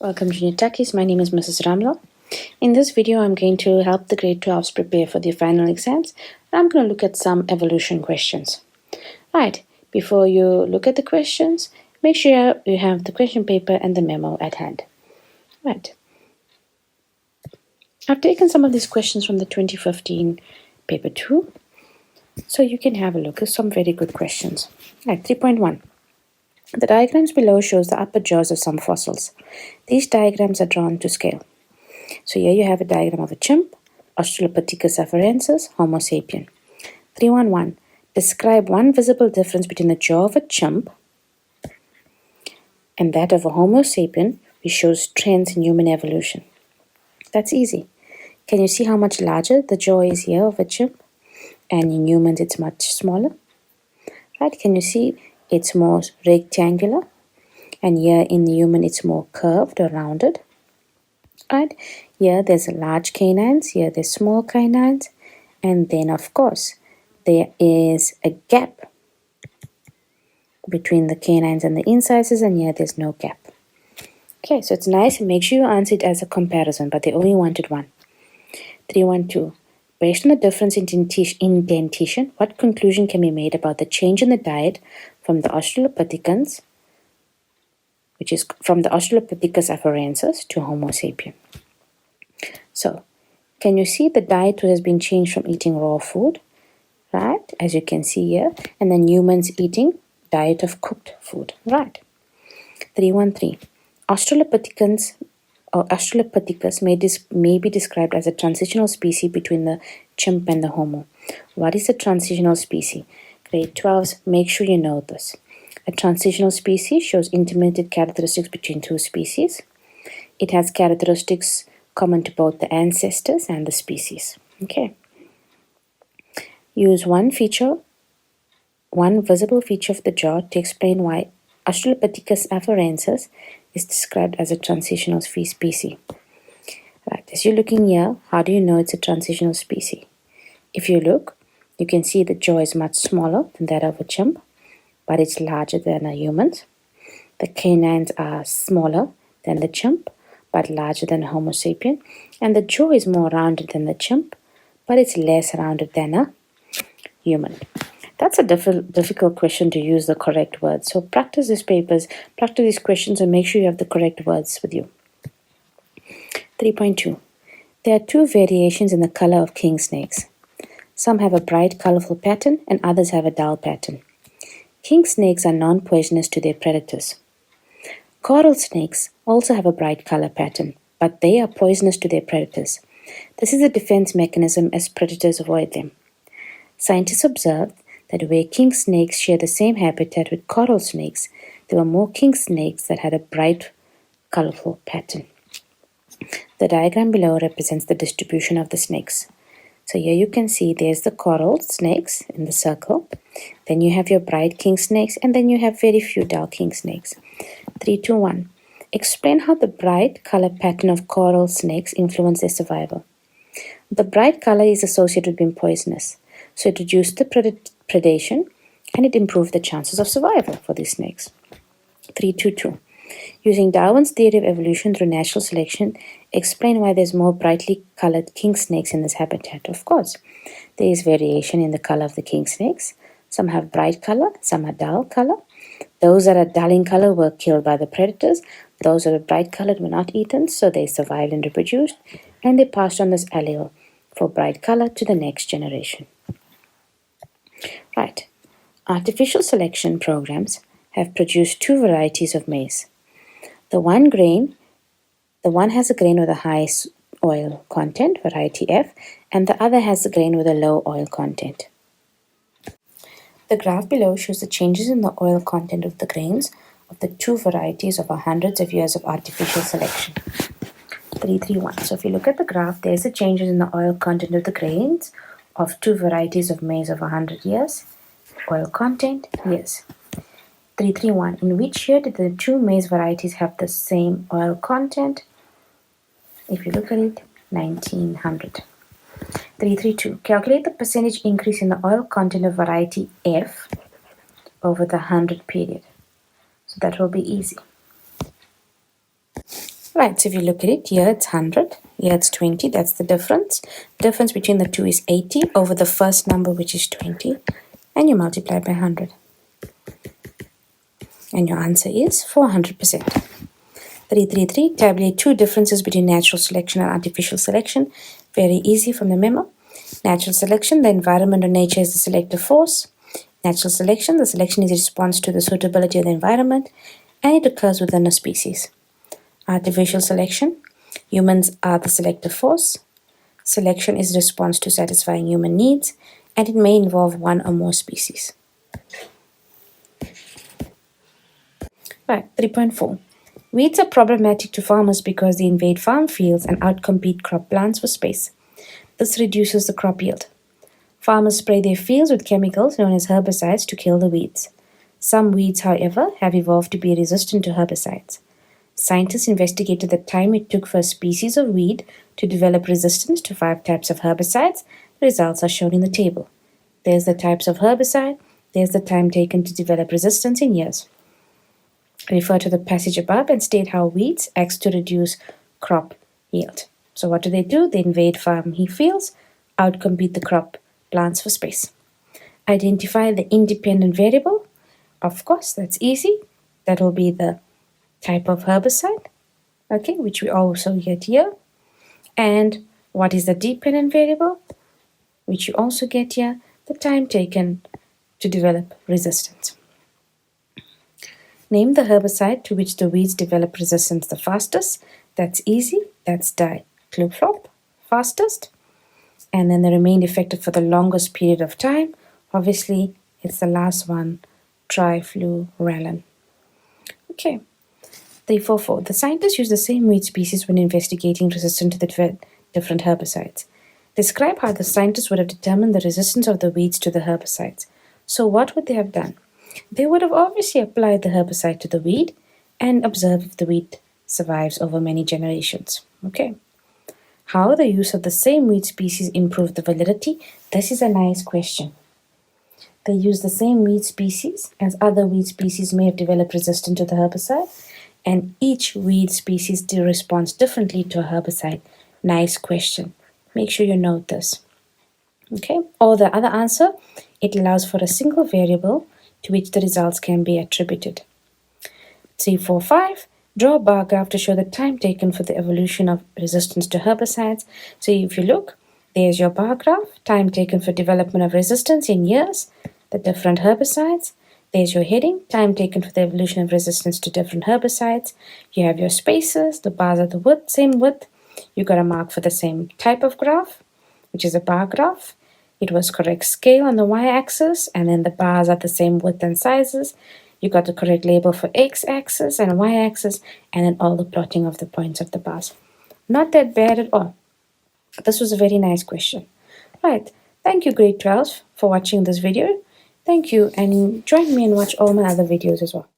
Welcome Junior Techies. My name is Mrs. Ramla. In this video, I'm going to help the grade 12s prepare for their final exams. And I'm going to look at some evolution questions. Right, before you look at the questions, make sure you have the question paper and the memo at hand. Right. I've taken some of these questions from the 2015 paper 2. So you can have a look at some very good questions. Right, 3.1. The diagrams below shows the upper jaws of some fossils. These diagrams are drawn to scale. So here you have a diagram of a chimp, Australopithecus afarensis, Homo sapien. 3.1.1. Describe one visible difference between the jaw of a chimp and that of a Homo sapien, which shows trends in human evolution. That's easy. Can you see how much larger the jaw is here of a chimp? And in humans, it's much smaller. Right? Can you see it's more rectangular? And here in the human, it's more curved or rounded. Right? Here there's large canines, here there's small canines, and then of course there is a gap between the canines and the incisors, and here there's no gap. Okay, so it's nice, and make sure you answer it as a comparison, but they only wanted one. 3.1.2. Based on the difference in indentation, what conclusion can be made about the change in the diet from the Australopithecus, which is from the Australopithecus afarensis to Homo sapien? So, can you see the diet has been changed from eating raw food, right, as you can see here, and then humans eating diet of cooked food, right? 3.1.3. Australopithecus may be described as a transitional species between the chimp and the Homo. What is a transitional species? Grade 12s, make sure you know this. A transitional species shows intermediate characteristics between two species. It has characteristics common to both the ancestors and the species. Okay. Use one visible feature of the jaw to explain why Australopithecus afarensis is described as a transitional species. Right, as you're looking here, how do you know it's a transitional species? If you look, you can see the jaw is much smaller than that of a chimp, but it's larger than a human's. The canines are smaller than the chimp, but larger than Homo sapien, and the jaw is more rounded than the chimp, but it's less rounded than a human. That's a difficult question to use the correct words. So practice these questions, and make sure you have the correct words with you. 3.2. There are two variations in the color of king snakes. Some have a bright, colorful pattern, and others have a dull pattern. King snakes are non-poisonous to their predators. Coral snakes also have a bright color pattern, but they are poisonous to their predators. This is a defense mechanism as predators avoid them. Scientists observed that where king snakes share the same habitat with coral snakes, there were more king snakes that had a bright, colorful pattern. The diagram below represents the distribution of the snakes. So here you can see there's the coral snakes in the circle. Then you have your bright king snakes, and then you have very few dull king snakes. 3.2.1. Explain how the bright color pattern of coral snakes influence their survival. The bright color is associated with being poisonous, so it reduced the predation and it improved the chances of survival for these snakes. 3.2.2. Using Darwin's theory of evolution through natural selection, explain why there's more brightly colored king snakes in this habitat. Of course, there is variation in the color of the king snakes. Some have bright color, some are dull color. Those that are dull in color were killed by the predators. Those that are bright colored were not eaten, so they survived and reproduced, and they passed on this allele for bright color to the next generation. Right. Artificial selection programs have produced two varieties of maize. The one has a grain with a high oil content, variety F, and the other has a grain with a low oil content. The graph below shows the changes in the oil content of the grains of the two varieties over hundreds of years of artificial selection. 3.3.1. So if you look at the graph, there's the changes in the oil content of the grains of two varieties of maize over 100 years. Oil content, yes. 3.3.1. In which year did the two maize varieties have the same oil content? If you look at it, 1900. 3.3.2. Calculate the percentage increase in the oil content of variety F over the 100 period. So that will be easy. Right, so if you look at it, here it's 100, here it's 20, that's the difference. Difference between the two is 80 over the first number, which is 20, and you multiply by 100. And your answer is 400%. 333, tabulate two differences between natural selection and artificial selection. Very easy from the memo. Natural selection, the environment or nature is the selective force. Natural selection, the selection is a response to the suitability of the environment, and it occurs within a species. Artificial selection, humans are the selective force. Selection is a response to satisfying human needs, and it may involve one or more species. Right, 3.4. Weeds are problematic to farmers because they invade farm fields and outcompete crop plants for space. This reduces the crop yield. Farmers spray their fields with chemicals known as herbicides to kill the weeds. Some weeds, however, have evolved to be resistant to herbicides. Scientists investigated the time it took for a species of weed to develop resistance to 5 types of herbicides. The results are shown in the table. There's the types of herbicide, there's the time taken to develop resistance in years. Refer to the passage above and state how weeds act to reduce crop yield. So what do? They invade farm fields, outcompete the crop plants for space. Identify the independent variable. Of course, that's easy. That will be the type of herbicide, okay, which we also get here. And what is the dependent variable, which you also get here, the time taken to develop resistance. Name the herbicide to which the weeds develop resistance the fastest. That's easy. That's diclofop, fastest. And then they remained effective for the longest period of time. Obviously, it's the last one, trifluralin. Okay. 344. The scientists use the same weed species when investigating resistance to the different herbicides. Describe how the scientists would have determined the resistance of the weeds to the herbicides. So what would they have done? They would have obviously applied the herbicide to the weed and observed if the weed survives over many generations. Okay. How the use of the same weed species improved the validity? This is a nice question. They use the same weed species as other weed species may have developed resistance to the herbicide, and each weed species responds differently to a herbicide. Nice question. Make sure you note this. Okay, or the other answer, it allows for a single variable to which the results can be attributed. 345, draw a bar graph to show the time taken for the evolution of resistance to herbicides. So if you look, there's your bar graph, time taken for development of resistance in years, the different herbicides. There's your heading, time taken for the evolution of resistance to different herbicides. You have your spaces, the bars are the width, same width. You got a mark for the same type of graph, which is a bar graph. It was correct scale on the y-axis, and then the bars are the same width and sizes. You got the correct label for x-axis and y-axis, and then all the plotting of the points of the bars. Not that bad at all. This was a very nice question. Right, thank you grade 12 for watching this video. Thank you, and join me and watch all my other videos as well.